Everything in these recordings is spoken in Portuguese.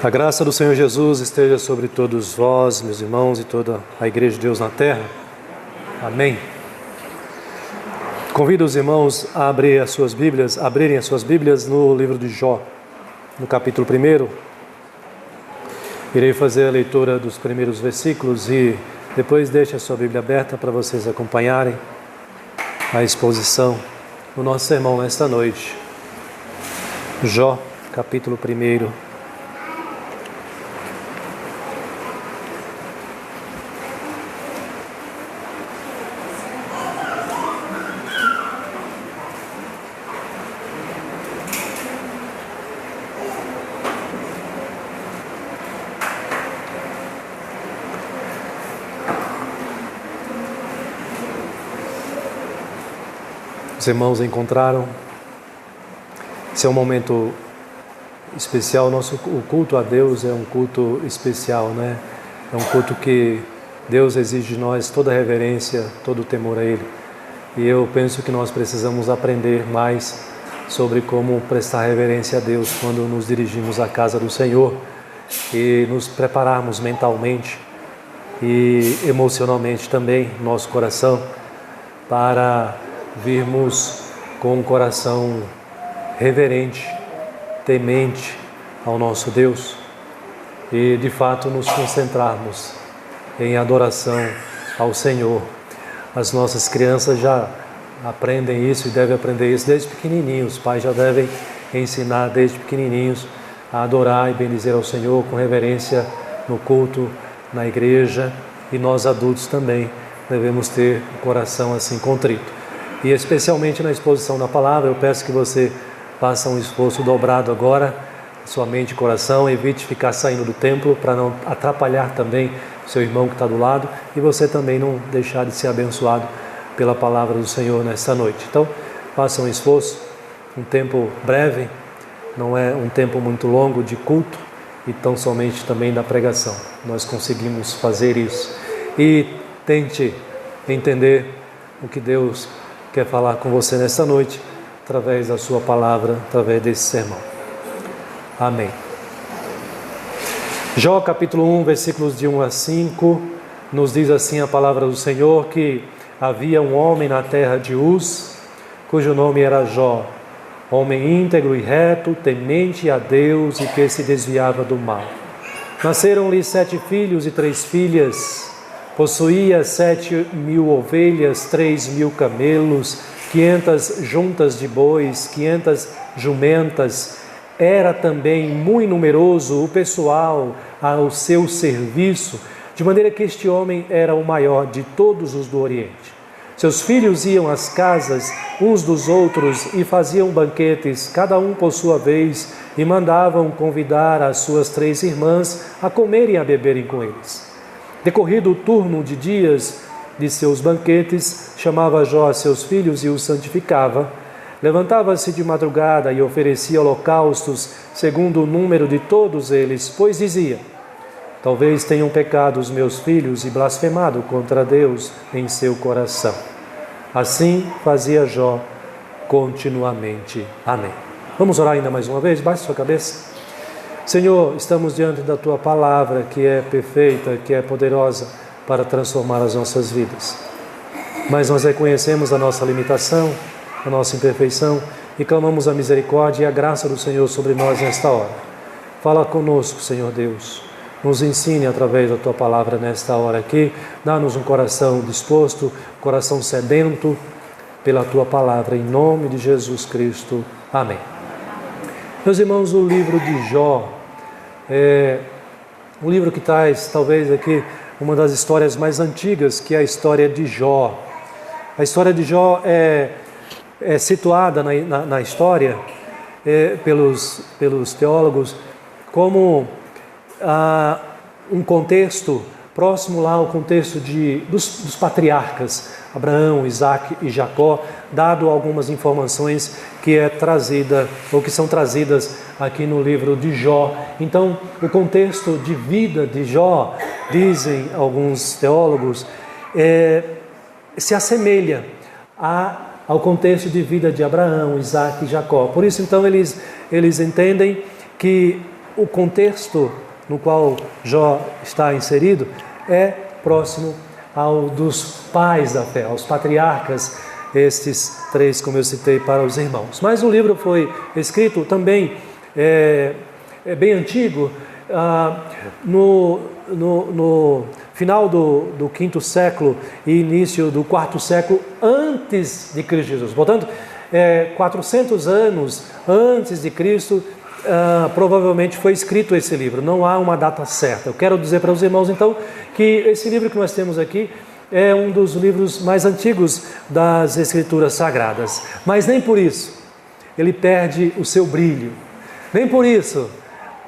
A graça do Senhor Jesus esteja sobre todos vós, meus irmãos, e toda a Igreja de Deus na terra. Amém. Convido os irmãos a abrirem as suas Bíblias no livro de Jó, no capítulo 1. Irei fazer a leitura dos primeiros versículos e depois deixe a sua Bíblia aberta para vocês acompanharem a exposição do nosso sermão nesta noite. Jó, capítulo 1. Os irmãos encontraram. Esse é um momento especial. O culto a Deus é um culto especial, né? É um culto que Deus exige de nós toda reverência, todo temor a Ele. E eu penso que nós precisamos aprender mais sobre como prestar reverência a Deus quando nos dirigimos à casa do Senhor e nos prepararmos mentalmente e emocionalmente também, nosso coração, para virmos com um coração reverente, temente ao nosso Deus e de fato nos concentrarmos em adoração ao Senhor. As nossas crianças já aprendem isso e devem aprender isso desde pequenininhos. Os pais já devem ensinar desde pequenininhos a adorar e bendizer ao Senhor com reverência no culto, na igreja, e nós adultos também devemos ter o coração assim contrito. E especialmente na exposição da palavra, eu peço que você faça um esforço dobrado agora, sua mente e coração, evite ficar saindo do templo para não atrapalhar também o seu irmão que está do lado e você também não deixar de ser abençoado pela palavra do Senhor nesta noite. Então, faça um esforço, um tempo breve, não é um tempo muito longo de culto e tão somente também da pregação. Nós conseguimos fazer isso e tente entender o que Deus quer falar com você nesta noite, através da sua palavra, através desse sermão. Amém. Jó capítulo 1, versículos de 1 a 5, nos diz assim a palavra do Senhor, que havia um homem na terra de Uz, cujo nome era Jó, homem íntegro e reto, temente a Deus e que se desviava do mal. Nasceram-lhe 7 filhos e 3 filhas, possuía 7.000 ovelhas, 3.000 camelos, 500 juntas de bois, 500 jumentas. Era também muito numeroso o pessoal ao seu serviço, de maneira que este homem era o maior de todos os do Oriente. Seus filhos iam às casas uns dos outros e faziam banquetes, cada um por sua vez, e mandavam convidar as suas 3 irmãs a comerem e a beberem com eles. Decorrido o turno de dias de seus banquetes, chamava Jó a seus filhos e os santificava. Levantava-se de madrugada e oferecia holocaustos segundo o número de todos eles, pois dizia: talvez tenham pecado os meus filhos e blasfemado contra Deus em seu coração. Assim fazia Jó continuamente. Amém. Vamos orar ainda mais uma vez? Baixe sua cabeça. Senhor, estamos diante da Tua Palavra, que é perfeita, que é poderosa para transformar as nossas vidas. Mas nós reconhecemos a nossa limitação, a nossa imperfeição e clamamos a misericórdia e a graça do Senhor sobre nós nesta hora. Fala conosco, Senhor Deus. Nos ensine através da Tua Palavra nesta hora aqui. Dá-nos um coração disposto, coração sedento pela Tua Palavra, em nome de Jesus Cristo. Amém. Meus irmãos, o livro de Jó é um livro que traz, talvez aqui, uma das histórias mais antigas, que é a história de Jó. A história de Jó é situada na história pelos teólogos como um contexto próximo lá ao contexto dos patriarcas Abraão, Isaac e Jacó, dado algumas informações que são trazidas aqui no livro de Jó. Então, o contexto de vida de Jó, dizem alguns teólogos, se assemelha ao contexto de vida de Abraão, Isaac e Jacó. Por isso, então, eles entendem que o contexto no qual Jó está inserido é próximo ao dos pais da fé, aos patriarcas, estes 3, como eu citei, para os irmãos. Mas o livro foi escrito também, é bem antigo, no final do 5º século e início do 4º século antes de Cristo Jesus. Portanto, 400 anos antes de Cristo, provavelmente foi escrito esse livro. Não há uma data certa. Eu quero dizer para os irmãos, então, que esse livro que nós temos aqui é um dos livros mais antigos das Escrituras Sagradas. Mas nem por isso ele perde o seu brilho. Nem por isso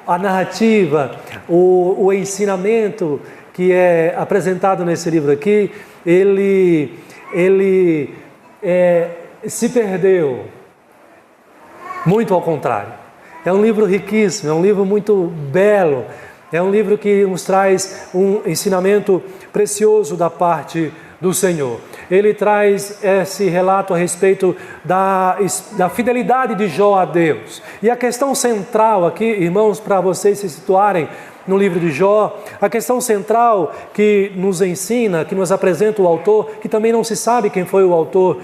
a narrativa, o ensinamento que é apresentado nesse livro aqui, ele se perdeu. Muito ao contrário. É um livro riquíssimo, é um livro muito belo, é um livro que nos traz um ensinamento precioso da parte do Senhor. Ele traz esse relato a respeito da fidelidade de Jó a Deus. E a questão central aqui, irmãos, para vocês se situarem no livro de Jó, a questão central que nos ensina, que nos apresenta o autor, que também não se sabe quem foi o autor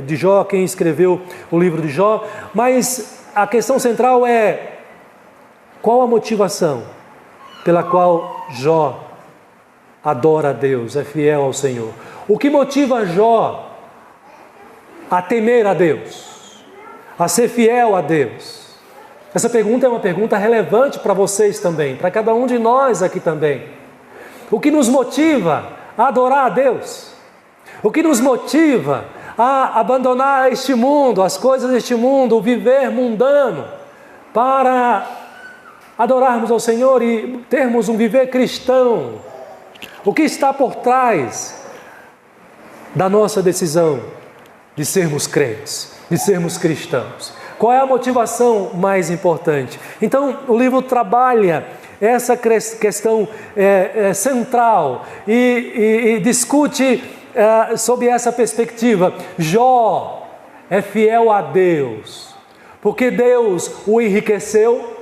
de Jó, quem escreveu o livro de Jó, mas a questão central é: qual a motivação pela qual Jó adora a Deus, é fiel ao Senhor? O que motiva Jó a temer a Deus, a ser fiel a Deus? Essa pergunta é uma pergunta relevante para vocês também, para cada um de nós aqui também. O que nos motiva a adorar a Deus? O que nos motiva a abandonar este mundo, as coisas deste mundo, o viver mundano, para adorarmos ao Senhor e termos um viver cristão? O que está por trás da nossa decisão de sermos crentes, de sermos cristãos? Qual é a motivação mais importante? Então, o livro trabalha essa questão central e discute sob essa perspectiva. Jó é fiel a Deus, porque Deus o enriqueceu.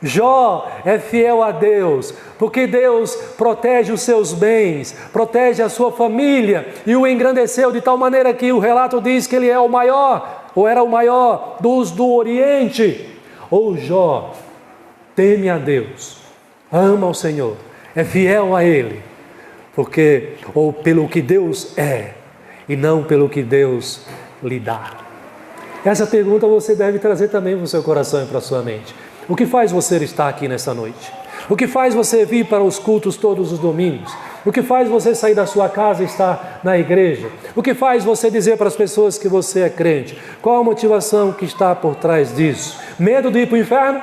Jó é fiel a Deus, porque Deus protege os seus bens, protege a sua família e o engrandeceu de tal maneira que o relato diz que ele é o maior, ou era o maior dos do Oriente. Ou Jó teme a Deus, ama o Senhor, é fiel a Ele, ou pelo que Deus é e não pelo que Deus lhe dá. Essa pergunta você deve trazer também para o seu coração e para a sua mente. O que faz você estar aqui nesta noite? O que faz você vir para os cultos todos os domingos? O que faz você sair da sua casa e estar na igreja? O que faz você dizer para as pessoas que você é crente? Qual a motivação que está por trás disso? Medo de ir para o inferno?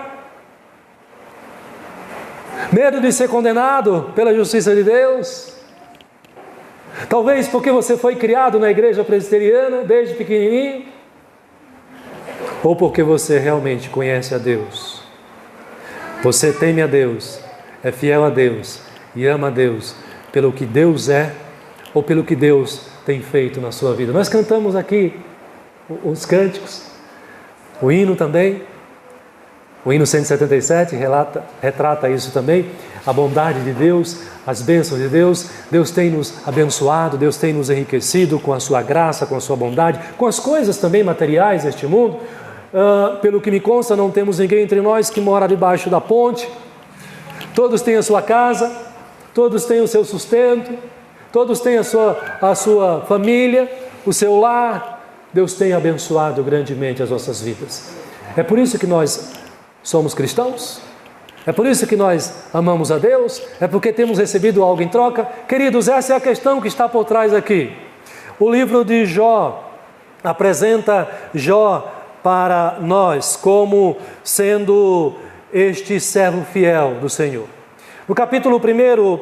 Medo de ser condenado pela justiça de Deus? Talvez porque você foi criado na igreja presbiteriana desde pequenininho? Ou porque você realmente conhece a Deus? Você teme a Deus, é fiel a Deus e ama a Deus pelo que Deus é ou pelo que Deus tem feito na sua vida. Nós cantamos aqui os cânticos, o hino também, o hino 177 retrata isso também, a bondade de Deus, as bênçãos de Deus. Deus tem nos abençoado, Deus tem nos enriquecido com a sua graça, com a sua bondade, com as coisas também materiais deste mundo. Pelo que me consta, não temos ninguém entre nós que mora debaixo da ponte. Todos têm a sua casa, todos têm o seu sustento, todos têm a sua família, o seu lar. Deus tem abençoado grandemente as nossas vidas. É por isso que nós somos cristãos, é por isso que nós amamos a Deus, é porque temos recebido algo em troca. Queridos, essa é a questão que está por trás aqui. O livro de Jó apresenta Jó para nós como sendo este servo fiel do Senhor. No capítulo 1,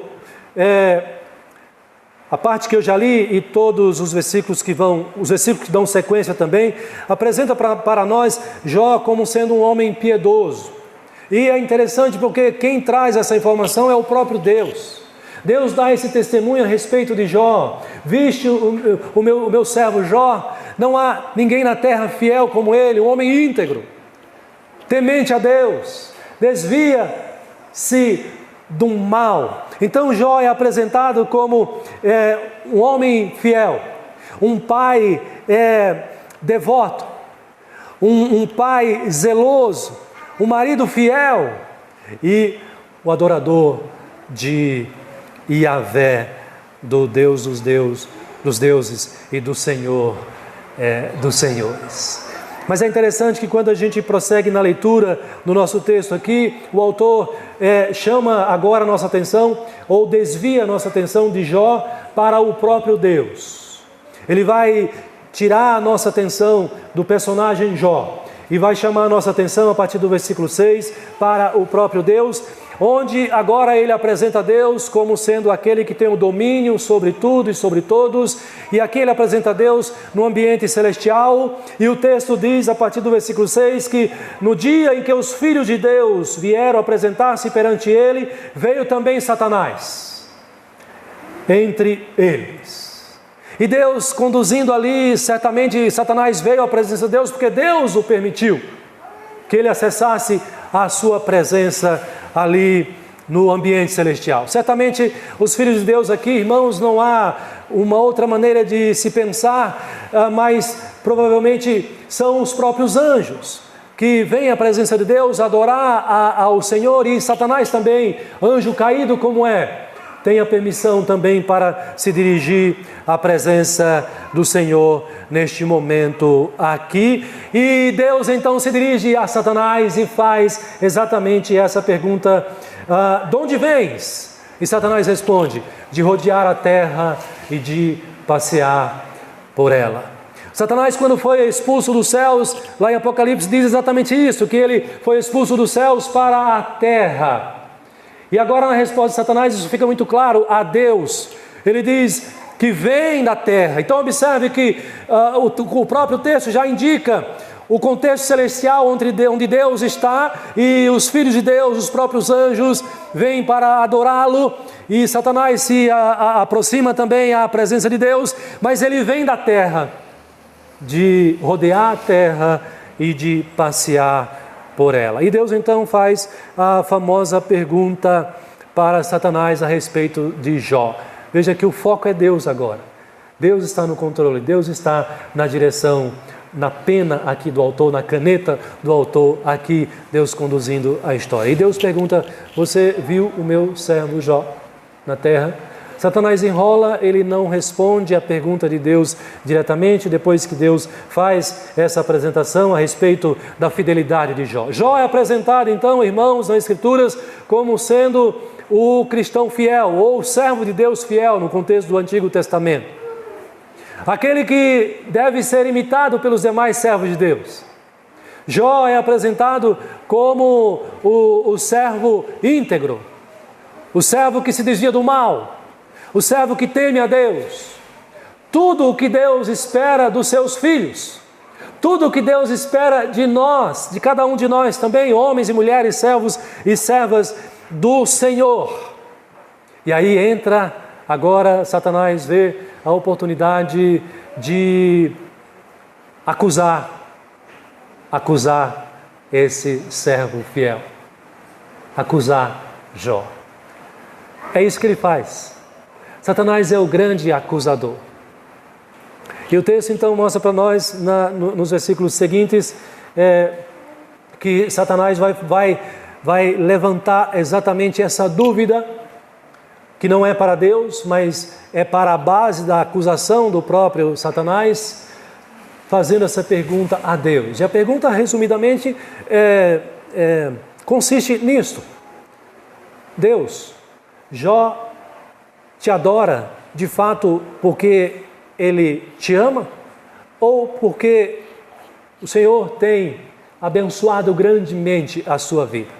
a parte que eu já li e todos os versículos que dão sequência também, apresenta para nós Jó como sendo um homem piedoso. E é interessante porque quem traz essa informação é o próprio Deus. Deus dá esse testemunho a respeito de Jó. Viste o meu servo Jó? Não há ninguém na terra fiel como ele, um homem íntegro, temente a Deus, desvia-se do mal. Então Jó é apresentado como um homem fiel, um pai devoto, um pai zeloso, um marido fiel e o adorador de Yahvé, do Deus dos deuses e do Senhor dos senhores. Mas é interessante que quando a gente prossegue na leitura do nosso texto aqui, o autor chama agora a nossa atenção, ou desvia a nossa atenção de Jó para o próprio Deus. Ele vai tirar a nossa atenção do personagem Jó e vai chamar a nossa atenção a partir do versículo 6 para o próprio Deus, onde agora ele apresenta Deus como sendo aquele que tem o domínio sobre tudo e sobre todos, e aqui ele apresenta Deus no ambiente celestial, e o texto diz a partir do versículo 6 que no dia em que os filhos de Deus vieram apresentar-se perante ele, veio também Satanás entre eles. E Deus conduzindo ali, certamente Satanás veio à presença de Deus porque Deus o permitiu que ele acessasse a sua presença ali no ambiente celestial. Certamente os filhos de Deus aqui, irmãos, não há uma outra maneira de se pensar, mas provavelmente são os próprios anjos que vêm à presença de Deus adorar ao Senhor, e Satanás também, anjo caído como tem a permissão também para se dirigir à presença do Senhor neste momento aqui. E Deus então se dirige a Satanás e faz exatamente essa pergunta: de onde vens? E Satanás responde: de rodear a terra e de passear por ela. Satanás, quando foi expulso dos céus, lá em Apocalipse diz exatamente isso, que ele foi expulso dos céus para a terra. E agora na resposta de Satanás isso fica muito claro a Deus. Ele diz que vem da terra. Então observe que o próprio texto já indica o contexto celestial onde Deus está, e os filhos de Deus, os próprios anjos, vêm para adorá-lo, e Satanás se aproxima também à presença de Deus, mas ele vem da terra, de rodear a terra e de passear por ela. E Deus então faz a famosa pergunta para Satanás a respeito de Jó. Veja que o foco é Deus agora. Deus está no controle, Deus está na direção, na pena aqui do autor, na caneta do autor aqui, Deus conduzindo a história. E Deus pergunta: você viu o meu servo Jó na terra? Satanás enrola, ele não responde a pergunta de Deus diretamente, depois que Deus faz essa apresentação a respeito da fidelidade de Jó. Jó é apresentado então, irmãos, nas Escrituras como sendo o cristão fiel, ou o servo de Deus fiel no contexto do Antigo Testamento. Aquele que deve ser imitado pelos demais servos de Deus. Jó é apresentado como o servo íntegro, o servo que se desvia do mal, o servo que teme a Deus, tudo o que Deus espera dos seus filhos, tudo o que Deus espera de nós, de cada um de nós também, homens e mulheres, servos e servas do Senhor. E aí entra agora Satanás, vê a oportunidade de acusar esse servo fiel, acusar Jó. É isso que ele faz. Satanás é o grande acusador. E o texto então mostra para nós, nos versículos seguintes, que Satanás vai levantar exatamente essa dúvida, que não é para Deus, mas é para a base da acusação do próprio Satanás, fazendo essa pergunta a Deus. E a pergunta, resumidamente, consiste nisto: Deus, Jó te adora de fato porque ele te ama, ou porque o Senhor tem abençoado grandemente a sua vida?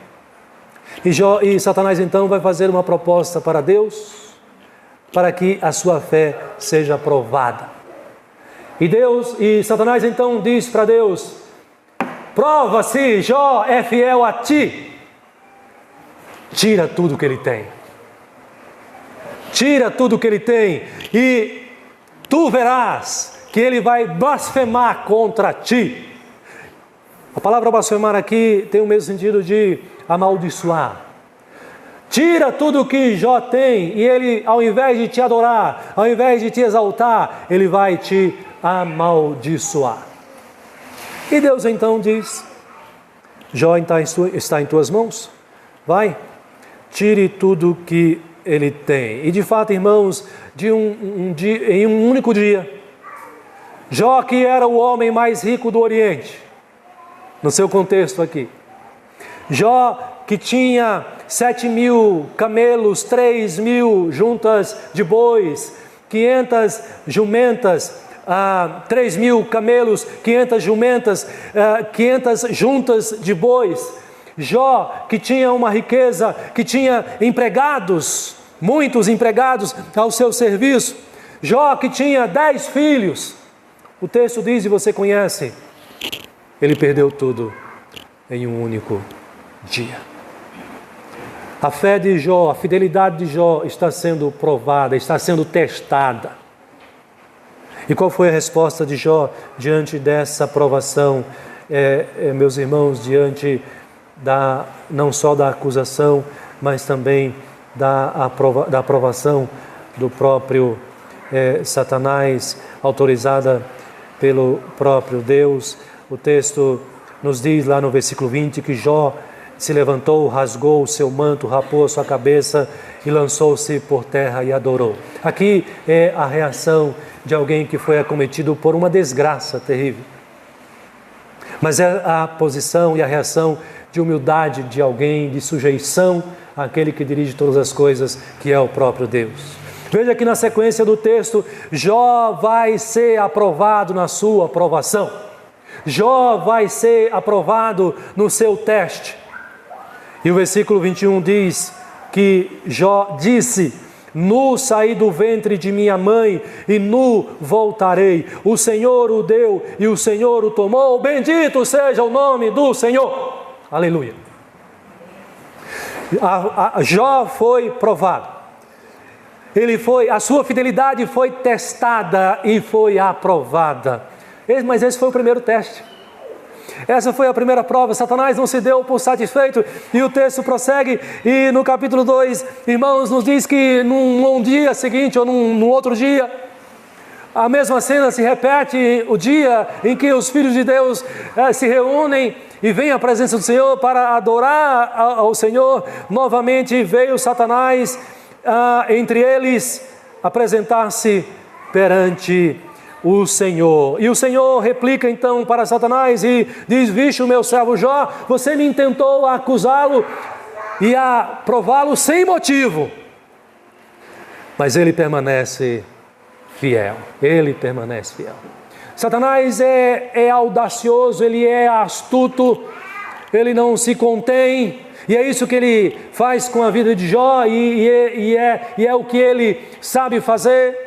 E Satanás então vai fazer uma proposta para Deus, para que a sua fé seja provada. E Satanás então diz para Deus: prova se Jó é fiel a ti, tira tudo que ele tem. Tira tudo que ele tem, e tu verás que ele vai blasfemar contra ti. A palavra blasfemar aqui tem o mesmo sentido de amaldiçoar. Tira tudo o que Jó tem e ele, ao invés de te adorar, ao invés de te exaltar, ele vai te amaldiçoar. E Deus então diz: Jó está em tuas mãos, vai, tire tudo que ele tem. E de fato, irmãos, em um único dia, Jó, que era o homem mais rico do Oriente, no seu contexto aqui, Jó, que tinha 7.000 camelos, 3.000 juntas de bois, 500 jumentas, 3.000 camelos, 500 jumentas, 500 juntas de bois. Jó, que tinha uma riqueza, que tinha empregados, muitos empregados ao seu serviço. Jó, que tinha 10 filhos. O texto diz, e você conhece, ele perdeu tudo em um único dia. A fé de Jó, a fidelidade de Jó está sendo provada, está sendo testada. E qual foi a resposta de Jó diante dessa provação, meus irmãos, diante não só da acusação, mas também da aprovação do próprio Satanás, autorizada pelo próprio Deus? O texto nos diz lá no versículo 20 que Jó se levantou, rasgou o seu manto, rapou a sua cabeça e lançou-se por terra e adorou. Aqui é a reação de alguém que foi acometido por uma desgraça terrível. Mas é a posição e a reação de humildade de alguém, de sujeição àquele que dirige todas as coisas, que é o próprio Deus. Veja que na sequência do texto, Jó vai ser aprovado na sua aprovação. Jó vai ser aprovado no seu teste. E o versículo 21 diz que Jó disse: nu saí do ventre de minha mãe e nu voltarei. O Senhor o deu e o Senhor o tomou. Bendito seja o nome do Senhor. Aleluia. Jó foi provado. A sua fidelidade foi testada e foi aprovada. Mas esse foi o primeiro teste. Essa foi a primeira prova. Satanás não se deu por satisfeito. E o texto prossegue. E no capítulo 2, irmãos, nos diz que num dia seguinte ou num outro dia, a mesma cena se repete, o dia em que os filhos de Deus se reúnem e vêm à presença do Senhor para adorar ao Senhor. Novamente veio Satanás entre eles apresentar-se perante o Senhor. E o Senhor replica então para Satanás e diz: vixe, o meu servo Jó, você me intentou acusá-lo e a prová-lo sem motivo, mas ele permanece fiel. Ele permanece fiel. Satanás é audacioso, ele é astuto, ele não se contém. E é isso que ele faz com a vida de Jó, e é o que ele sabe fazer.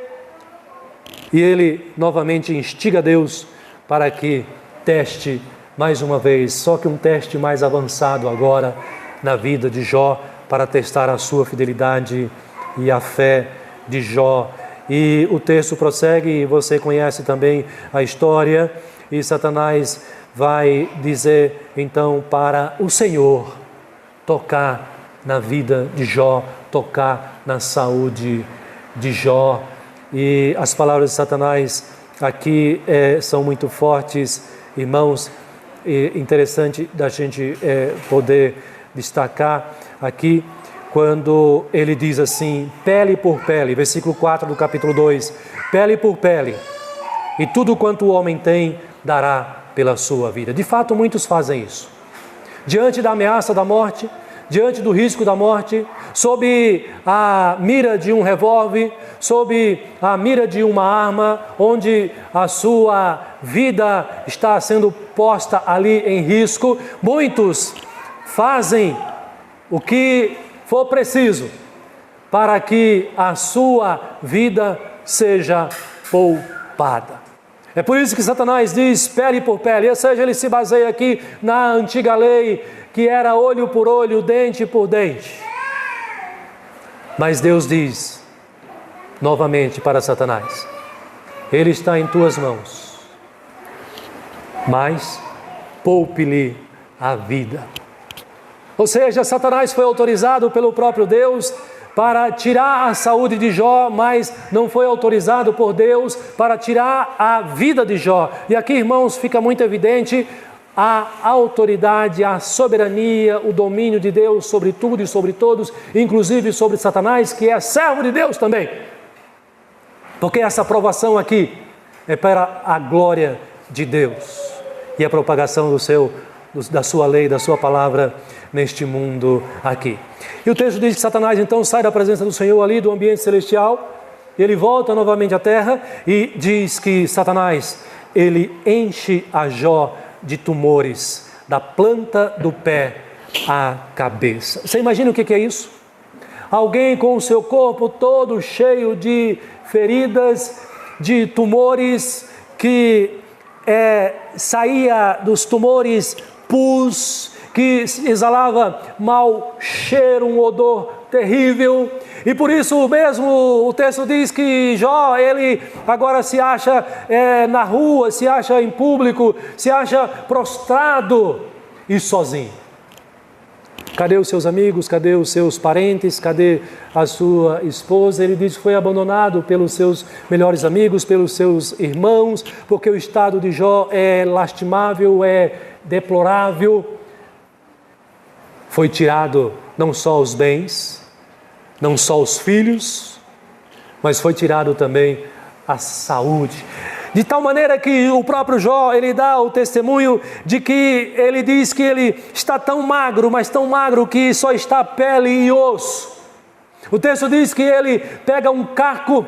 E ele novamente instiga Deus para que teste mais uma vez, só que um teste mais avançado agora na vida de Jó, para testar a sua fidelidade e a fé de Jó. E o texto prossegue, e você conhece também a história, e Satanás vai dizer então para o Senhor tocar na vida de Jó, tocar na saúde de Jó. E as palavras de Satanás aqui são muito fortes, irmãos. E interessante da gente poder destacar aqui, quando ele diz assim: pele por pele, versículo 4 do capítulo 2, pele por pele, e tudo quanto o homem tem dará pela sua vida. De fato, muitos fazem isso. Diante da ameaça da morte, diante do risco da morte, sob a mira de um revólver, sob a mira de uma arma, onde a sua vida está sendo posta ali em risco, muitos fazem o que for preciso para que a sua vida seja poupada. É por isso que Satanás diz pele por pele, ou seja, ele se baseia aqui na antiga lei, que era olho por olho, dente por dente. Mas Deus diz novamente para Satanás: ele está em tuas mãos, mas poupe-lhe a vida. Ou seja, Satanás foi autorizado pelo próprio Deus para tirar a saúde de Jó, mas não foi autorizado por Deus para tirar a vida de Jó. E aqui, irmãos, fica muito evidente a autoridade, a soberania, o domínio de Deus sobre tudo e sobre todos, inclusive sobre Satanás, que é servo de Deus também. Porque essa aprovação aqui é para a glória de Deus e a propagação da sua lei, da sua palavra neste mundo aqui. E o texto diz que Satanás então sai da presença do Senhor ali, do ambiente celestial, ele volta novamente à terra e diz que Satanás, ele enche a Jó de tumores, da planta do pé à cabeça. Você imagina o que é isso? Alguém com o seu corpo todo cheio de feridas, de tumores, que saía dos tumores pus, que exalava mau cheiro, um odor terrível. E por isso mesmo o texto diz que Jó, ele agora se acha na rua, se acha em público, se acha prostrado e sozinho. Cadê os seus amigos? Cadê os seus parentes? Cadê a sua esposa? Ele diz que foi abandonado pelos seus melhores amigos, pelos seus irmãos, porque o estado de Jó é lastimável, é deplorável. Foi tirado não só os bens, não só os filhos, mas foi tirado também a saúde. De tal maneira que o próprio Jó, ele dá o testemunho de que ele diz que ele está tão magro, mas tão magro que só está pele e osso. O texto diz que ele pega um caco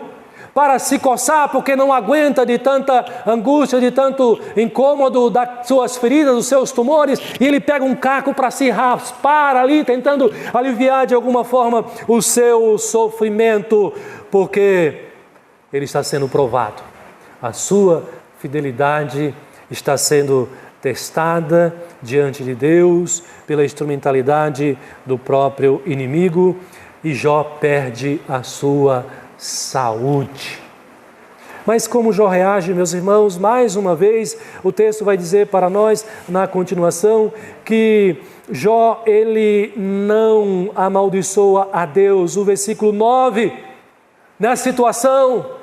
para se coçar, porque não aguenta de tanta angústia, de tanto incômodo das suas feridas, dos seus tumores, e ele pega um caco para se raspar ali, tentando aliviar de alguma forma o seu sofrimento, porque ele está sendo provado. A sua fidelidade está sendo testada diante de Deus pela instrumentalidade do próprio inimigo, e Jó perde a sua saúde. Mas como Jó reage, meus irmãos? Mais uma vez, o texto vai dizer para nós, na continuação, que Jó, ele não amaldiçoa a Deus. O versículo 9, nessa situação,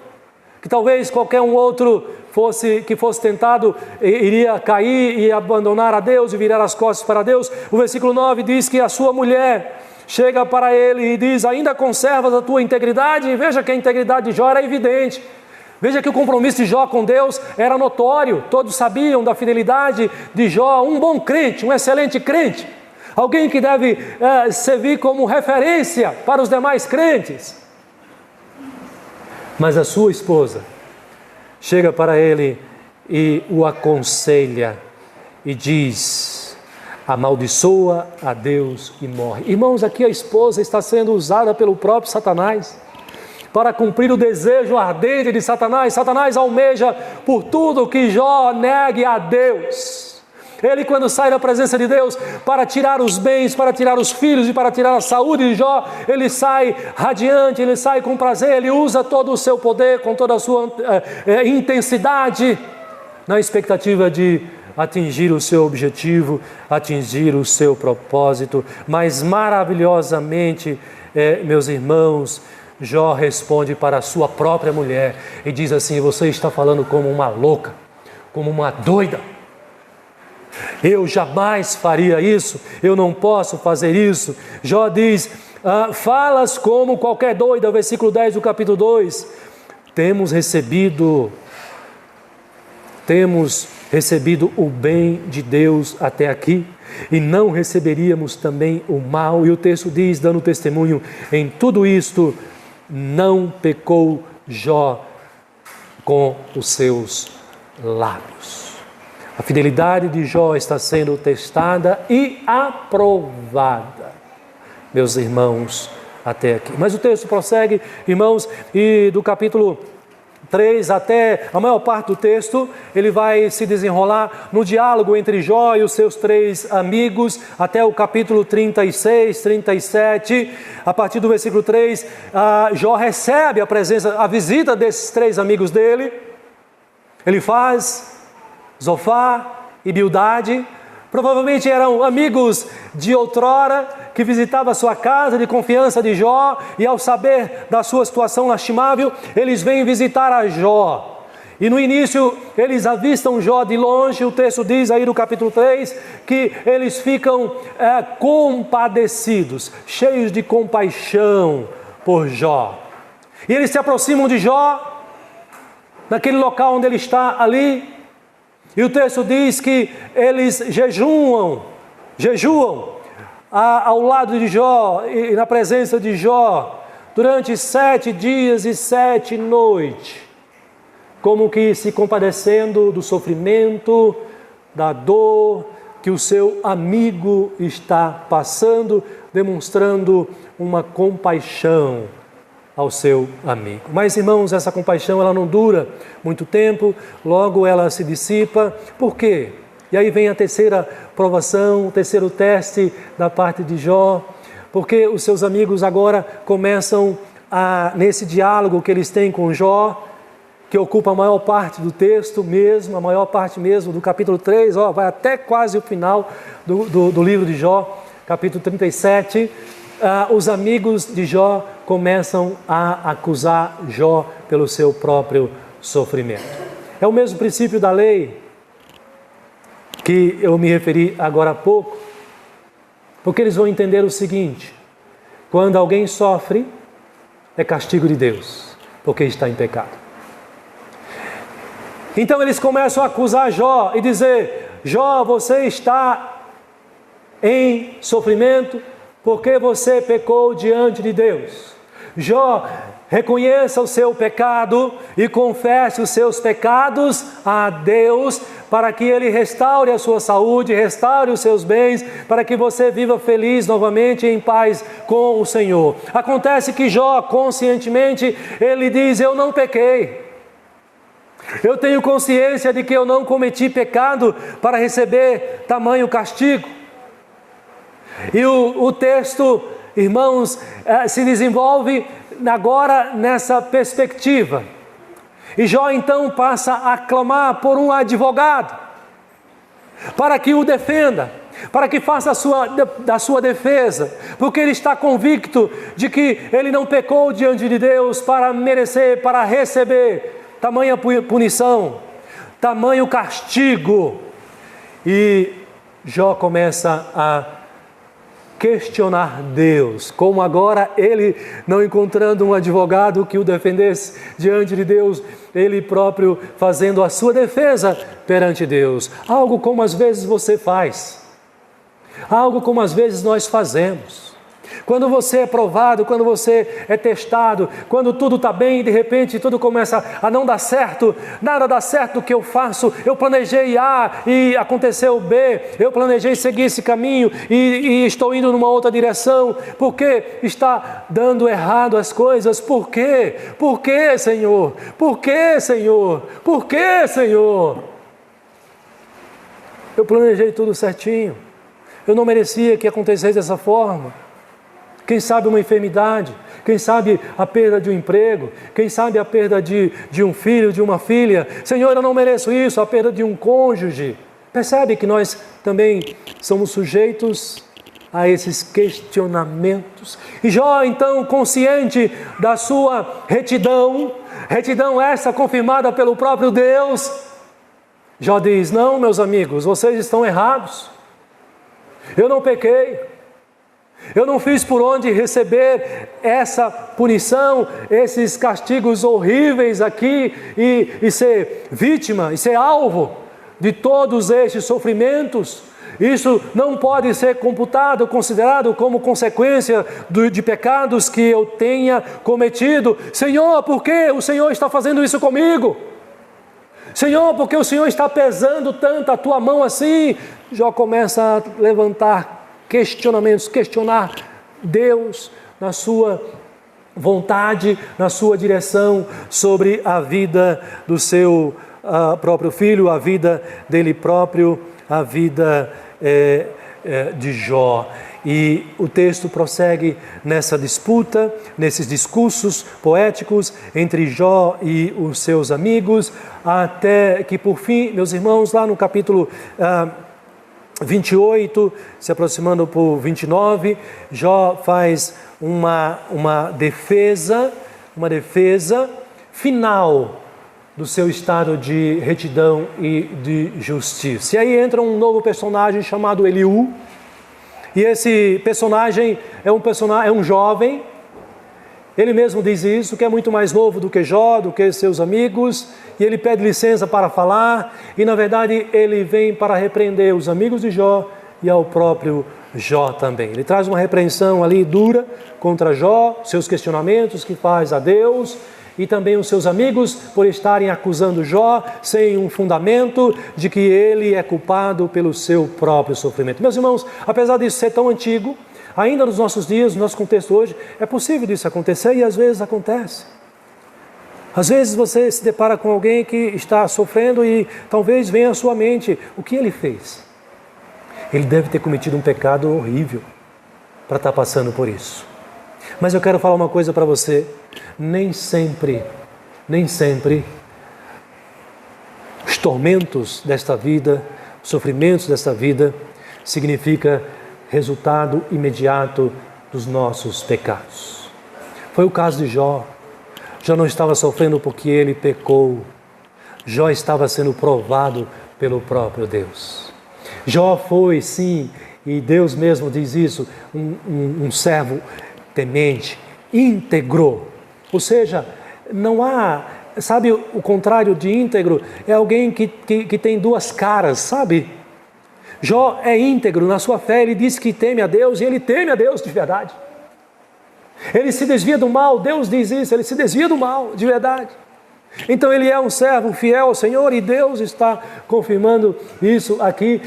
que talvez qualquer um outro que fosse tentado, iria cair e abandonar a Deus e virar as costas para Deus. O versículo 9 diz que a sua mulher chega para ele e diz: ainda conservas a tua integridade? E veja que a integridade de Jó era evidente. Veja que o compromisso de Jó com Deus era notório. Todos sabiam da fidelidade de Jó, um bom crente, um excelente crente. Alguém que deve servir como referência para os demais crentes. Mas a sua esposa chega para ele e o aconselha e diz: amaldiçoa a Deus e morre. Irmãos, aqui a esposa está sendo usada pelo próprio Satanás para cumprir o desejo ardente de Satanás. Satanás almeja por tudo que Jó negue a Deus. Ele, quando sai da presença de Deus para tirar os bens, para tirar os filhos e para tirar a saúde de Jó, ele sai radiante, ele sai com prazer, ele usa todo o seu poder, com toda a sua intensidade, na expectativa de atingir o seu objetivo, atingir o seu propósito. Mas maravilhosamente, meus irmãos, Jó responde para a sua própria mulher e diz assim: você está falando como uma louca, como uma doida. Eu jamais faria isso, eu não posso fazer isso. Jó diz: falas como qualquer doida. Versículo 10 do capítulo 2. Temos recebido o bem de Deus até aqui, e não receberíamos também o mal. E o texto diz, dando testemunho: em tudo isto não pecou Jó com os seus lábios. A fidelidade de Jó está sendo testada e aprovada, meus irmãos, até aqui. Mas o texto prossegue, irmãos, e do capítulo 3 até a maior parte do texto, ele vai se desenrolar no diálogo entre Jó e os seus 3 amigos, até o capítulo 36, 37. A partir do versículo 3, Jó recebe a visita desses 3 amigos dele. Ele faz Zofar e Bildade, Provavelmente eram amigos de outrora, que visitavam a sua casa de confiança de Jó, e ao saber da sua situação lastimável, eles vêm visitar a Jó. E no início eles avistam Jó de longe. O texto diz aí no capítulo 3 que eles ficam compadecidos, cheios de compaixão por Jó. E eles se aproximam de Jó, naquele local onde ele está ali, e o texto diz que eles jejuam ao lado de Jó e na presença de Jó durante 7 dias e 7 noites, como que se compadecendo do sofrimento, da dor que o seu amigo está passando, demonstrando uma compaixão ao seu amigo. Mas, irmãos, essa compaixão ela não dura muito tempo, logo ela se dissipa. Por quê? E aí vem a terceira provação, o terceiro teste da parte de Jó, porque os seus amigos agora começam nesse diálogo que eles têm com Jó, que ocupa a maior parte do texto mesmo, a maior parte mesmo do capítulo 3, vai até quase o final do livro de Jó, capítulo 37, os amigos de Jó começam a acusar Jó pelo seu próprio sofrimento. É o mesmo princípio da lei que eu me referi agora há pouco, porque eles vão entender o seguinte: quando alguém sofre, é castigo de Deus, porque está em pecado. Então eles começam a acusar Jó e dizer: Jó, você está em sofrimento porque você pecou diante de Deus. Jó, reconheça o seu pecado e confesse os seus pecados a Deus, para que Ele restaure a sua saúde, restaure os seus bens, para que você viva feliz novamente em paz com o Senhor. Acontece que Jó, conscientemente, ele diz: eu não pequei. Eu tenho consciência de que eu não cometi pecado para receber tamanho castigo. E o texto, irmãos, se desenvolve agora nessa perspectiva. E Jó então passa a clamar por um advogado, para que o defenda, para que faça da sua defesa, porque ele está convicto de que ele não pecou diante de Deus para merecer, para receber tamanha punição, tamanho castigo. E Jó começa a questionar Deus, como agora ele, não encontrando um advogado que o defendesse diante de Deus, ele próprio fazendo a sua defesa perante Deus. Algo como às vezes você faz, algo como às vezes nós fazemos. Quando você é provado, quando você é testado, quando tudo está bem e de repente tudo começa a não dar certo, nada dá certo do que eu faço, eu planejei A e aconteceu B, eu planejei seguir esse caminho e estou indo numa outra direção, porque está dando errado as coisas. Por quê? Por quê, Senhor? Por quê, Senhor? Por quê, Senhor? Eu planejei tudo certinho, eu não merecia que acontecesse dessa forma. Quem sabe uma enfermidade, quem sabe a perda de um emprego, quem sabe a perda de um filho, de uma filha. Senhor, eu não mereço isso, a perda de um cônjuge. Percebe que nós também somos sujeitos a esses questionamentos. E Jó, então, consciente da sua retidão essa confirmada pelo próprio Deus, Jó diz: não, meus amigos, vocês estão errados. Eu não pequei. Eu não fiz por onde receber essa punição, esses castigos horríveis aqui e ser vítima, e ser alvo de todos estes sofrimentos. Isso não pode ser computado, considerado como consequência de pecados que eu tenha cometido. Senhor, por que o Senhor está fazendo isso comigo? Senhor, por que o Senhor está pesando tanto a tua mão assim? Jó começa a levantar questionamentos, questionar Deus na sua vontade, na sua direção sobre a vida do seu próprio filho, a vida dele próprio, a vida de Jó. E o texto prossegue nessa disputa, nesses discursos poéticos entre Jó e os seus amigos, até que por fim, meus irmãos, lá no capítulo 28, se aproximando para o 29, Jó faz uma defesa final do seu estado de retidão e de justiça. E aí entra um novo personagem chamado Eliú, e esse personagem é um jovem. Ele mesmo diz isso, que é muito mais novo do que Jó, do que seus amigos, e ele pede licença para falar, e na verdade ele vem para repreender os amigos de Jó e ao próprio Jó também. Ele traz uma repreensão ali dura contra Jó, seus questionamentos que faz a Deus, e também os seus amigos por estarem acusando Jó sem um fundamento de que ele é culpado pelo seu próprio sofrimento. Meus irmãos, apesar disso ser tão antigo, ainda nos nossos dias, no nosso contexto hoje, é possível disso acontecer e às vezes acontece. Às vezes você se depara com alguém que está sofrendo e talvez venha à sua mente o que ele fez. Ele deve ter cometido um pecado horrível para estar passando por isso. Mas eu quero falar uma coisa para você, nem sempre os tormentos desta vida, os sofrimentos desta vida, significa resultado imediato dos nossos pecados. Foi o caso de Jó. Jó não estava sofrendo porque ele pecou. Jó estava sendo provado pelo próprio Deus. Jó foi, sim, e Deus mesmo diz isso, um servo temente, íntegro. Ou seja, não há, sabe, o contrário de íntegro é alguém que tem duas caras, sabe? Jó é íntegro na sua fé, ele diz que teme a Deus e ele teme a Deus de verdade. Ele se desvia do mal, Deus diz isso, ele se desvia do mal de verdade. Então ele é um servo fiel ao Senhor e Deus está confirmando isso aqui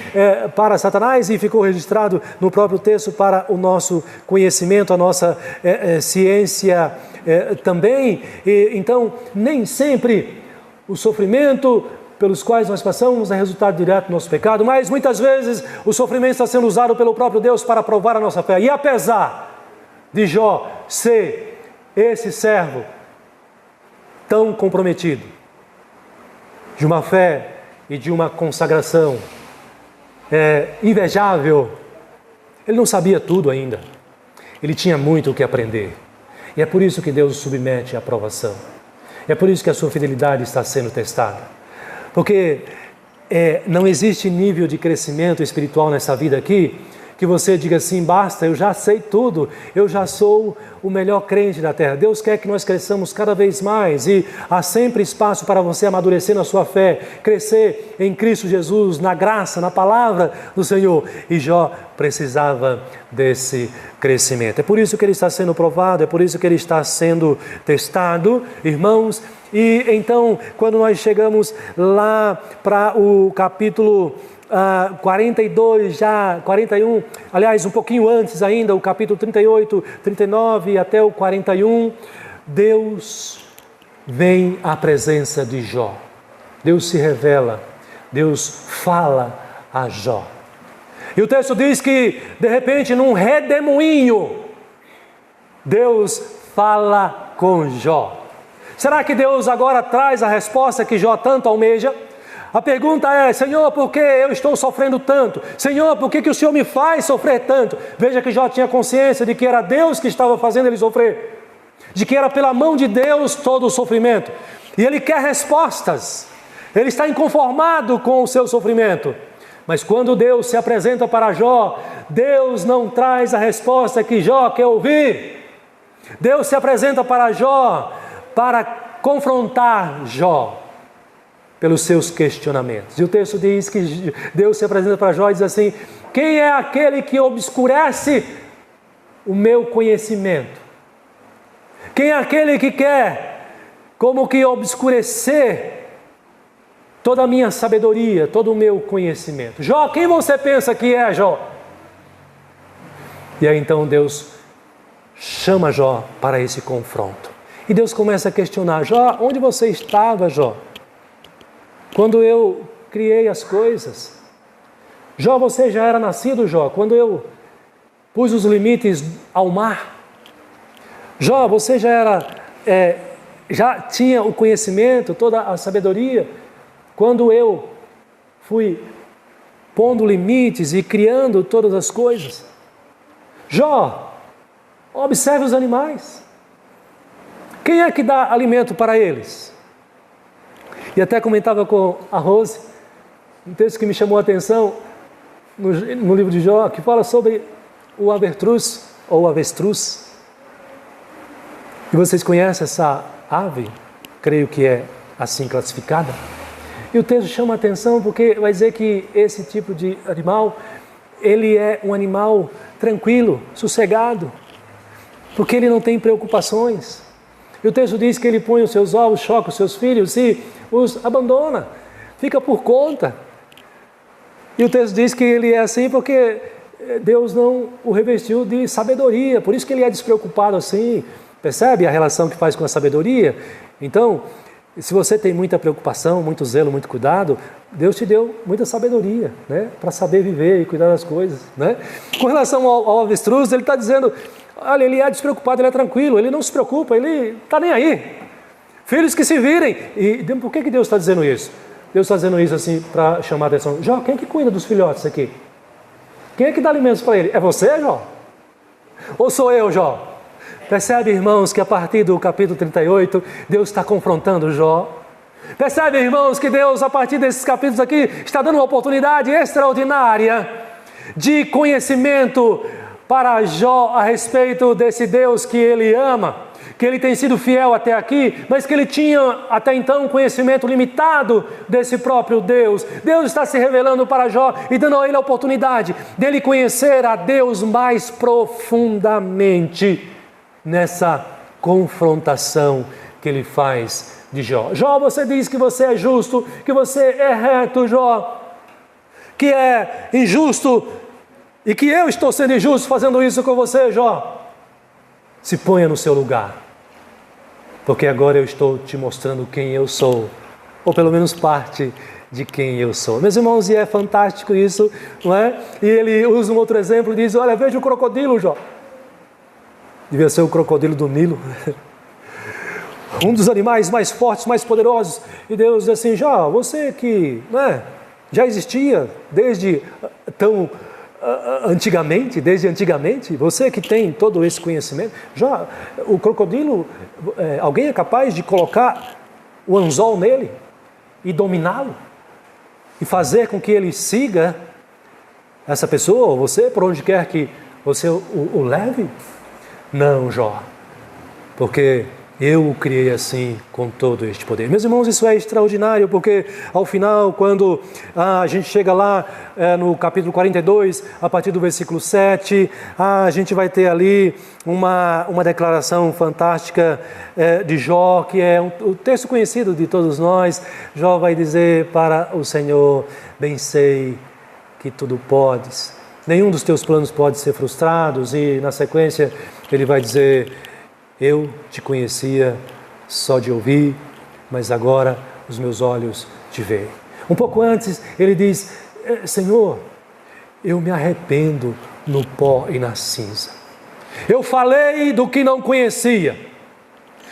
para Satanás e ficou registrado no próprio texto para o nosso conhecimento, a nossa ciência também. Então nem sempre o sofrimento pelos quais nós passamos é resultado direto do nosso pecado, mas muitas vezes o sofrimento está sendo usado pelo próprio Deus para provar a nossa fé. E apesar de Jó ser esse servo tão comprometido, de uma fé e de uma consagração invejável, ele não sabia tudo ainda. Ele tinha muito o que aprender. E é por isso que Deus o submete à provação. É por isso que a sua fidelidade está sendo testada. Porque não existe nível de crescimento espiritual nessa vida aqui que você diga assim, basta, eu já sei tudo, eu já sou o melhor crente da terra. Deus quer que nós cresçamos cada vez mais e há sempre espaço para você amadurecer na sua fé, crescer em Cristo Jesus, na graça, na palavra do Senhor. E Jó precisava desse crescimento. É por isso que ele está sendo provado, é por isso que ele está sendo testado, irmãos. E então, quando nós chegamos lá para o capítulo 42, já 41, aliás, um pouquinho antes ainda, o capítulo 38, 39 até o 41, Deus vem à presença de Jó. Deus se revela, Deus fala a Jó. E o texto diz que, de repente, num redemoinho, Deus fala com Jó. Será que Deus agora traz a resposta que Jó tanto almeja? A pergunta é, Senhor, por que eu estou sofrendo tanto? Senhor, por que o Senhor me faz sofrer tanto? Veja que Jó tinha consciência de que era Deus que estava fazendo ele sofrer. De que era pela mão de Deus todo o sofrimento. E ele quer respostas. Ele está inconformado com o seu sofrimento. Mas quando Deus se apresenta para Jó, Deus não traz a resposta que Jó quer ouvir. Deus se apresenta para Jó para confrontar Jó pelos seus questionamentos. E o texto diz que Deus se apresenta para Jó e diz assim, quem é aquele que obscurece o meu conhecimento? Quem é aquele que quer como que obscurecer toda a minha sabedoria, todo o meu conhecimento? Jó, quem você pensa que é, Jó? E aí então Deus chama Jó para esse confronto. E Deus começa a questionar, Jó, onde você estava, Jó? Quando eu criei as coisas. Jó, você já era nascido, Jó, quando eu pus os limites ao mar. Jó, você já tinha o conhecimento, toda a sabedoria, quando eu fui pondo limites e criando todas as coisas. Jó, observe os animais. Quem é que dá alimento para eles? E até comentava com a Rose, um texto que me chamou a atenção no livro de Jó, que fala sobre o avestruz ou avestruz. E vocês conhecem essa ave? Creio que é assim classificada. E o texto chama a atenção porque vai dizer que esse tipo de animal, ele é um animal tranquilo, sossegado, porque ele não tem preocupações. E o texto diz que ele põe os seus ovos, choca os seus filhos e os abandona, fica por conta. E o texto diz que ele é assim porque Deus não o revestiu de sabedoria, por isso que ele é despreocupado assim. Percebe a relação que faz com a sabedoria? Então, se você tem muita preocupação, muito zelo, muito cuidado, Deus te deu muita sabedoria, né? Para saber viver e cuidar das coisas, né? Com relação ao avestruz, ele está dizendo, olha, ele é despreocupado, ele é tranquilo, ele não se preocupa, ele está nem aí. Filhos que se virem. E por que Deus está dizendo isso? Deus está dizendo isso assim para chamar a atenção. Jó, quem é que cuida dos filhotes aqui? Quem é que dá alimentos para ele? É você, Jó? Ou sou eu, Jó? Percebe, irmãos, que a partir do capítulo 38, Deus está confrontando Jó. Percebe, irmãos, que Deus, a partir desses capítulos aqui, está dando uma oportunidade extraordinária de conhecimento para Jó a respeito desse Deus que ele ama, que ele tem sido fiel até aqui, mas que ele tinha até então um conhecimento limitado desse próprio Deus. Deus está se revelando para Jó e dando a ele a oportunidade dele conhecer a Deus mais profundamente nessa confrontação que ele faz de Jó. Jó, você diz que você é justo, que você é reto, Jó, que é injusto e que eu estou sendo injusto fazendo isso com você, Jó. Se ponha no seu lugar, porque agora eu estou te mostrando quem eu sou, ou pelo menos parte de quem eu sou. Meus irmãos, e é fantástico isso, não é? E ele usa um outro exemplo e diz, olha, veja o crocodilo, Jó. Devia ser o crocodilo do Nilo. Um dos animais mais fortes, mais poderosos. E Deus diz assim, Jó, você que já existia desde antigamente, você que tem todo esse conhecimento, Jó, o crocodilo, alguém é capaz de colocar o anzol nele e dominá-lo? E fazer com que ele siga essa pessoa, ou você, por onde quer que você o leve? Não, Jó, porque eu o criei assim, com todo este poder. Meus irmãos, isso é extraordinário, porque ao final, quando a gente chega lá no capítulo 42, a partir do versículo 7, a gente vai ter ali uma declaração fantástica de Jó, que é o texto conhecido de todos nós. Jó vai dizer para o Senhor, bem sei que tudo podes, nenhum dos teus planos pode ser frustrados, e na sequência ele vai dizer, eu te conhecia só de ouvir, mas agora os meus olhos te veem. Um pouco antes ele diz, Senhor, eu me arrependo no pó e na cinza. Eu falei do que não conhecia,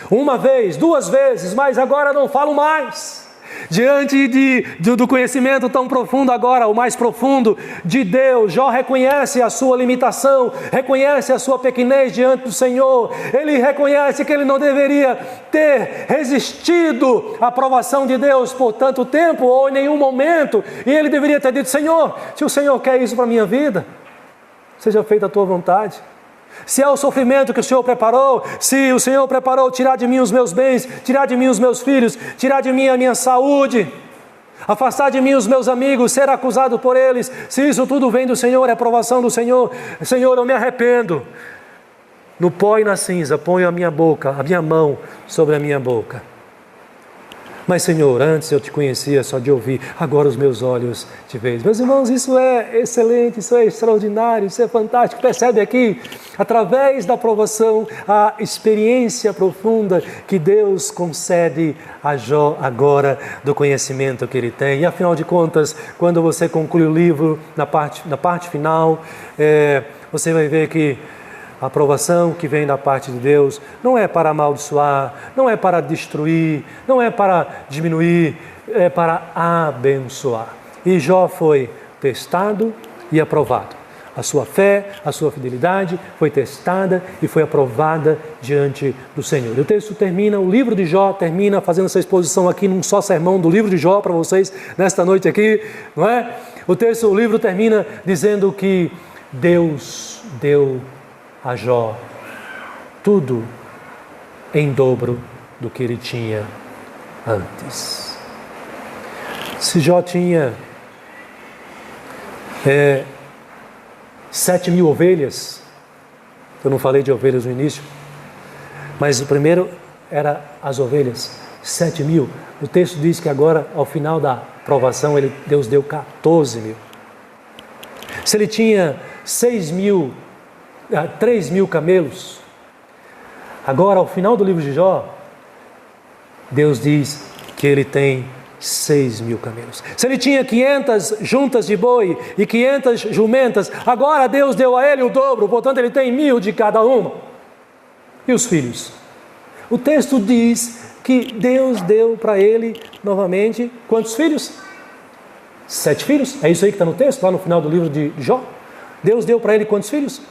uma vez, duas vezes, mas agora não falo mais. Diante do conhecimento tão profundo agora, o mais profundo de Deus, Jó reconhece a sua limitação, reconhece a sua pequenez diante do Senhor. Ele reconhece que ele não deveria ter resistido à aprovação de Deus por tanto tempo ou em nenhum momento. E ele deveria ter dito, Senhor, se o Senhor quer isso para a minha vida, seja feita a tua vontade. Se é o sofrimento que o Senhor preparou, se o Senhor preparou tirar de mim os meus bens, tirar de mim os meus filhos, tirar de mim a minha saúde, afastar de mim os meus amigos, ser acusado por eles, se isso tudo vem do Senhor, é aprovação do Senhor, Senhor, eu me arrependo. No pó e na cinza ponho a minha boca, a minha mão sobre a minha boca. Mas, Senhor, antes eu te conhecia só de ouvir, agora os meus olhos te veem. Meus irmãos, isso é excelente, isso é extraordinário, isso é fantástico. Percebe aqui, através da aprovação, a experiência profunda que Deus concede a Jó agora do conhecimento que ele tem. E, afinal de contas, quando você conclui o livro, na parte final, você vai ver que a aprovação que vem da parte de Deus não é para amaldiçoar, não é para destruir, não é para diminuir, é para abençoar. E Jó foi testado e aprovado. A sua fé, a sua fidelidade foi testada e foi aprovada diante do Senhor. E o texto termina, o livro de Jó termina fazendo essa exposição aqui num só sermão do livro de Jó para vocês nesta noite aqui, não é? O livro termina dizendo que Deus deu a Jó tudo em dobro do que ele tinha antes. Se Jó tinha 7.000 ovelhas, eu não falei de ovelhas no início, mas o primeiro era as ovelhas, 7.000. O texto diz que agora, ao final da provação, Deus deu 14.000. Se ele tinha 3.000 camelos, agora, ao final do livro de Jó, Deus diz que ele tem 6.000 camelos. Se ele tinha 500 juntas de boi e 500 jumentas, agora Deus deu a ele o dobro, portanto ele tem 1.000 de cada uma. E os filhos? O texto diz que Deus deu para ele novamente quantos filhos? 7 filhos. É isso aí que está no texto, lá no final do livro de Jó. Deus deu para ele quantos filhos?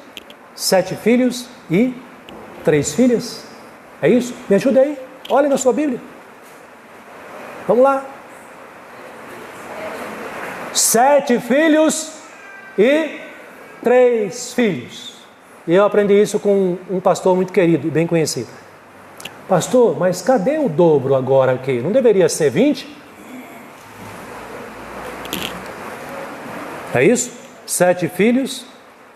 7 filhos e 3 filhas. É isso? Me ajuda aí. Olhe na sua Bíblia. Vamos lá. 7 filhos e 3 filhos. E eu aprendi isso com um pastor muito querido e bem conhecido. Pastor, mas cadê o dobro agora aqui? Não deveria ser 20? É isso? 7 filhos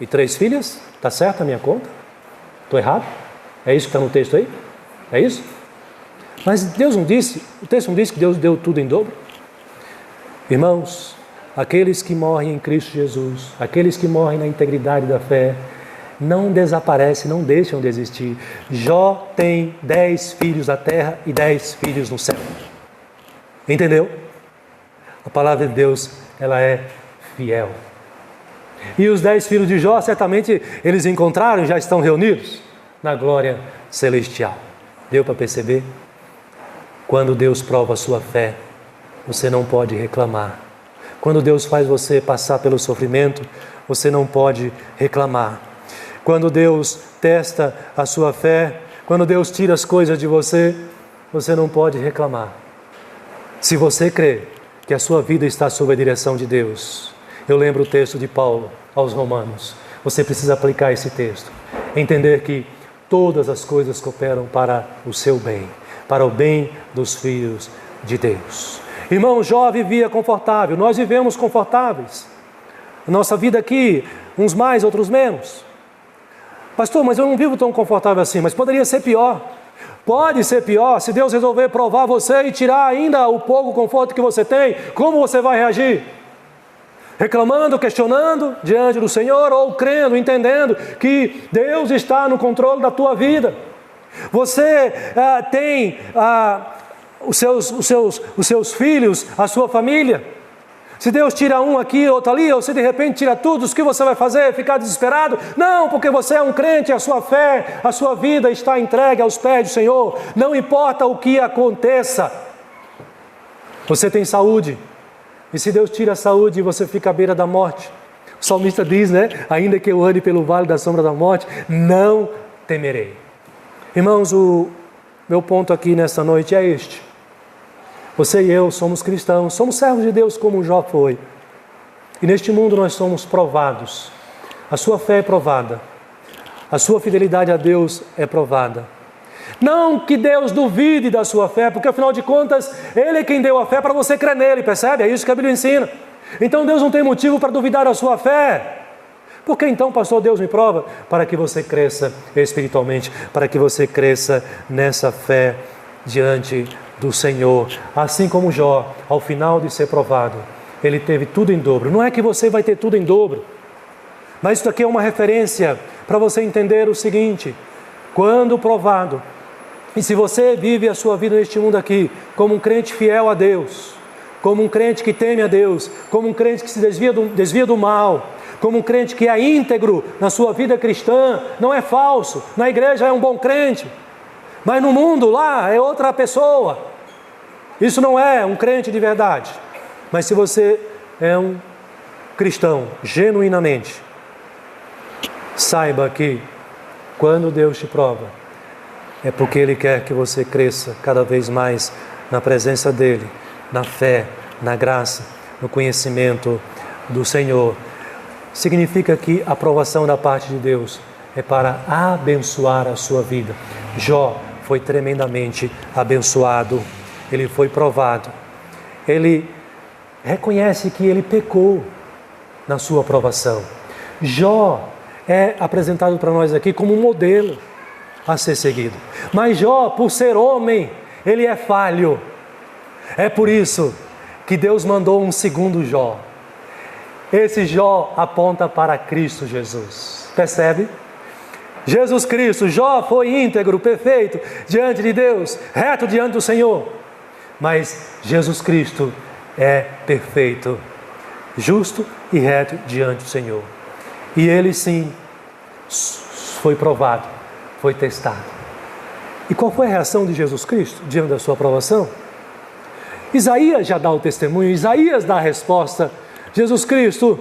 e 3 filhas? Está certo a minha conta? Estou errado? É isso que está no texto aí? É isso? Mas Deus não disse, o texto não disse que Deus deu tudo em dobro? Irmãos, aqueles que morrem em Cristo Jesus, aqueles que morrem na integridade da fé, não desaparecem, não deixam de existir. Jó tem 10 filhos na terra e 10 filhos no céu. Entendeu? A palavra de Deus, ela é fiel. E os 10 filhos de Jó, certamente, eles encontraram e já estão reunidos na glória celestial. Deu para perceber? Quando Deus prova a sua fé, você não pode reclamar. Quando Deus faz você passar pelo sofrimento, você não pode reclamar. Quando Deus testa a sua fé, quando Deus tira as coisas de você, você não pode reclamar. Se você crê que a sua vida está sob a direção de Deus, eu lembro o texto de Paulo aos Romanos. Você precisa aplicar esse texto, entender que todas as coisas cooperam para o seu bem, para o bem dos filhos de Deus. Irmão, Jó vivia confortável, nós vivemos confortáveis. Nossa vida aqui, uns mais, outros menos. Pastor, mas eu não vivo tão confortável assim, mas poderia ser pior. Pode ser pior se Deus resolver provar você e tirar ainda o pouco conforto que você tem. Como você vai reagir? Reclamando, questionando diante do Senhor, ou crendo, entendendo que Deus está no controle da tua vida. Você tem os seus filhos, a sua família. Se Deus tira um aqui, outro ali, ou se de repente tira tudo, o que você vai fazer? Ficar desesperado? Não, porque você é um crente, a sua fé, a sua vida está entregue aos pés do Senhor. Não importa o que aconteça. Você tem saúde. E se Deus tira a saúde, você fica à beira da morte. O salmista diz, né? Ainda que eu ande pelo vale da sombra da morte, não temerei. Irmãos, o meu ponto aqui nesta noite é este. Você e eu somos cristãos, somos servos de Deus como Jó foi. E neste mundo nós somos provados. A sua fé é provada. A sua fidelidade a Deus é provada. Não que Deus duvide da sua fé, porque afinal de contas, Ele é quem deu a fé para você crer nele, percebe? É isso que a Bíblia ensina. Então Deus não tem motivo para duvidar da sua fé. Por que então, pastor, Deus me prova? Para que você cresça espiritualmente, para que você cresça nessa fé diante do Senhor. Assim como Jó, ao final de ser provado, ele teve tudo em dobro. Não é que você vai ter tudo em dobro, mas isso aqui é uma referência para você entender o seguinte: quando provado, e se você vive a sua vida neste mundo aqui como um crente fiel a Deus, como um crente que teme a Deus, como um crente que se desvia do mal, como um crente que é íntegro na sua vida cristã, não é falso, na igreja é um bom crente, mas no mundo lá é outra pessoa. Isso não é um crente de verdade. Mas se você é um cristão, genuinamente, saiba que quando Deus te prova, é porque Ele quer que você cresça cada vez mais na presença dEle, na fé, na graça, no conhecimento do Senhor. Significa que a aprovação da parte de Deus é para abençoar a sua vida. Jó foi tremendamente abençoado, ele foi provado. Ele reconhece que ele pecou na sua aprovação. Jó é apresentado para nós aqui como um modelo a ser seguido. Mas Jó, por ser homem, ele é falho. É por isso que Deus mandou um segundo Jó. Esse Jó aponta para Cristo Jesus. Percebe? Jesus Cristo, Jó foi íntegro, perfeito diante de Deus, reto diante do Senhor. Mas Jesus Cristo é perfeito, justo e reto diante do Senhor. E ele sim foi provado, foi testado. E qual foi a reação de Jesus Cristo diante da sua aprovação? Isaías já dá o testemunho, Isaías dá a resposta. Jesus Cristo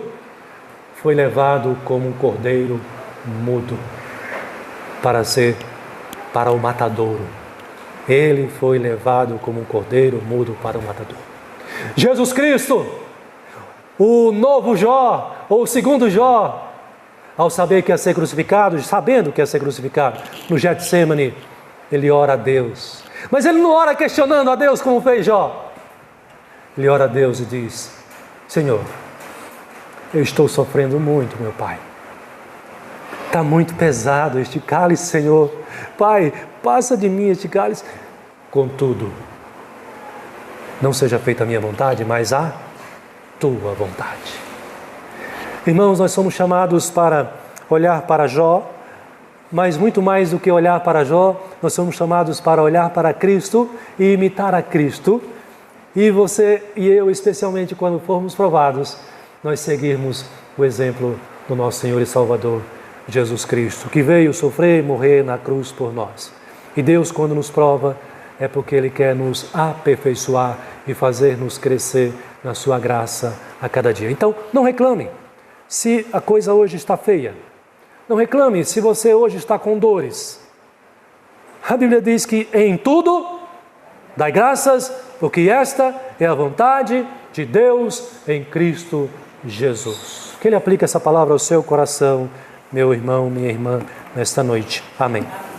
foi levado como um cordeiro mudo para o matadouro. Ele foi levado como um cordeiro mudo para o matadouro. Jesus Cristo, o novo Jó, ou o segundo Jó, ao saber que ia ser crucificado, sabendo que ia ser crucificado, no Getsêmani, ele ora a Deus. Mas ele não ora questionando a Deus como fez Jó. Ele ora a Deus e diz: Senhor, eu estou sofrendo muito, meu Pai. Está muito pesado este cálice, Senhor. Pai, passa de mim este cálice. Contudo, não seja feita a minha vontade, mas a tua vontade. Irmãos, nós somos chamados para olhar para Jó, mas muito mais do que olhar para Jó, nós somos chamados para olhar para Cristo e imitar a Cristo. E você e eu, especialmente quando formos provados, nós seguirmos o exemplo do nosso Senhor e Salvador, Jesus Cristo, que veio sofrer e morrer na cruz por nós. E Deus, quando nos prova, é porque Ele quer nos aperfeiçoar e fazer-nos crescer na sua graça a cada dia. Então, não reclame se a coisa hoje está feia. Não reclame se você hoje está com dores. A Bíblia diz que em tudo dai graças, porque esta é a vontade de Deus em Cristo Jesus. Que Ele aplique essa palavra ao seu coração, meu irmão, minha irmã, nesta noite. Amém.